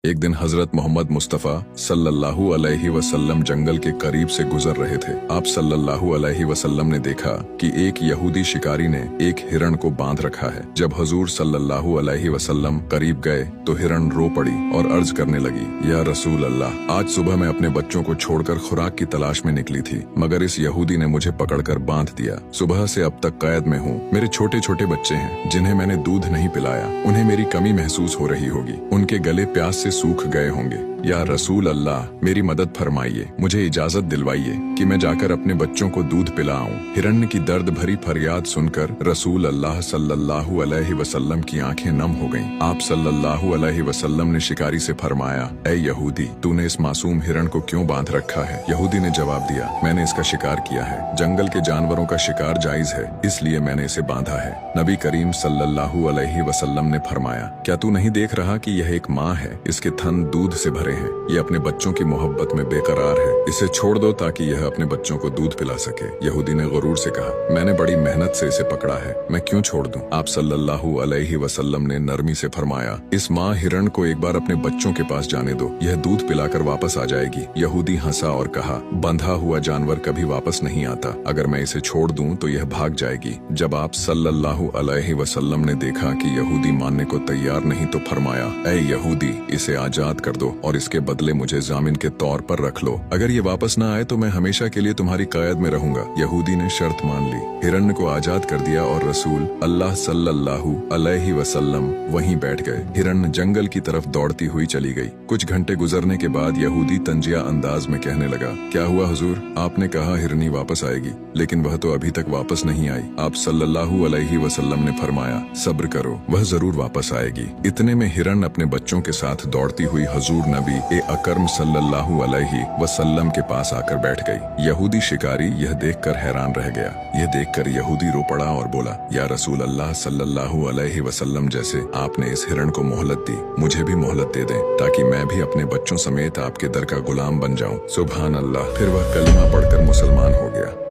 एक दिन हजरत मोहम्मद मुस्तफ़ा सल्लल्लाहु अलैहि वसल्लम जंगल के करीब से गुजर रहे थे। आप सल्लल्लाहु अलैहि वसल्लम ने देखा कि एक यहूदी शिकारी ने एक हिरण को बांध रखा है। जब हुजूर सल्लल्लाहु अलैहि वसल्लम करीब गए तो हिरण रो पड़ी और अर्ज करने लगी, या रसूल अल्लाह, आज सुबह मैं अपने बच्चों को छोड़कर खुराक की तलाश में निकली थी, मगर इस यहूदी ने मुझे पकड़कर बांध दिया। सुबह से अब तक कैद में हूँ। मेरे छोटे छोटे बच्चे हैं जिन्हें मैंने दूध नहीं पिलाया। उन्हें मेरी कमी महसूस हो रही होगी। उनके गले प्यास से सूख गए होंगे। या रसूल अल्लाह, मेरी मदद फरमाइए, मुझे इजाजत दिलवाइए कि मैं जाकर अपने बच्चों को दूध पिलाऊं। हिरण्य की दर्द भरी फरियाद सुनकर रसूल अल्लाह सल्लल्लाहु अलैहि वसल्लम की आंखें नम हो गईं। आप सल्लल्लाहु अलैहि वसल्लम ने शिकारी से फरमाया, ऐ यहूदी, तूने इस मासूम हिरण को क्यों बांध रखा है? यहूदी ने जवाब दिया, मैंने इसका शिकार किया है। जंगल के जानवरों का शिकार जायज है, इसलिए मैंने इसे बांधा है। नबी करीम सल्लल्लाहु अलैहि वसल्लम ने फरमाया, क्या तू नहीं देख रहा कि यह एक माँ है? इसके थन दूध से भरे हैं। ये अपने बच्चों की मोहब्बत में बेकरार है। इसे छोड़ दो ताकि यह अपने बच्चों को दूध पिला सके। यहूदी ने गुरूर से कहा, मैंने बड़ी मेहनत से इसे पकड़ा है, मैं क्यों छोड़ दूं? आप सल्लल्लाहु अलैहि वसल्लम ने नरमी से फरमाया, इस माँ हिरण को एक बार अपने बच्चों के पास जाने दो, यह दूध पिलाकर वापस आ जाएगी। यहूदी हंसा और कहा, बंधा हुआ जानवर कभी वापस नहीं आता। अगर मैं इसे छोड़ दूं तो यह भाग जाएगी। जब आप सल्लल्लाहु अलैहि वसल्लम ने देखा कि यहूदी मानने को तैयार नहीं तो फरमाया, ऐ यहूदी, इसे आजाद कर दो और इसके बदले मुझे जामिन के तौर पर रख लो। अगर ये वापस ना आए तो मैं हमेशा के लिए तुम्हारी कैद में रहूंगा। यहूदी ने शर्त मान ली। हिरण्य को आजाद कर दिया और रसूल अल्लाह सल्लल्लाहु अलैहि वसल्लम वहीं बैठ गए। हिरण्य जंगल की तरफ दौड़ती हुई चली गई। कुछ घंटे गुजरने के बाद यहूदी तंजिया अंदाज में कहने लगा, क्या हुआ हुजूर? आपने कहा हिरनी वापस आएगी, लेकिन वह तो अभी तक वापस नहीं आई। आप सल्लल्लाहु अलैहि वसल्लम ने फरमाया, सब्र करो, वह जरूर वापस आएगी। इतने में हिरन अपने बच्चों के साथ दौड़ती हुई हुजूर नबी अकरम सल्लल्लाहु अलैहि वसल्लम के पास आकर बैठ गई। यहूदी शिकारी यह देखकर हैरान रह गया। यह देखकर यहूदी रो पड़ा और बोला, या रसूल अल्लाह सल्लल्लाहु अलैहि वसल्लम, जैसे आपने इस हिरण को मोहलत दी, मुझे भी मोहलत दे दें ताकि मैं भी अपने बच्चों समेत आपके दर का गुलाम बन जाऊं। सुभान अल्लाह। फिर वह कलमा पढ़कर मुसलमान हो गया।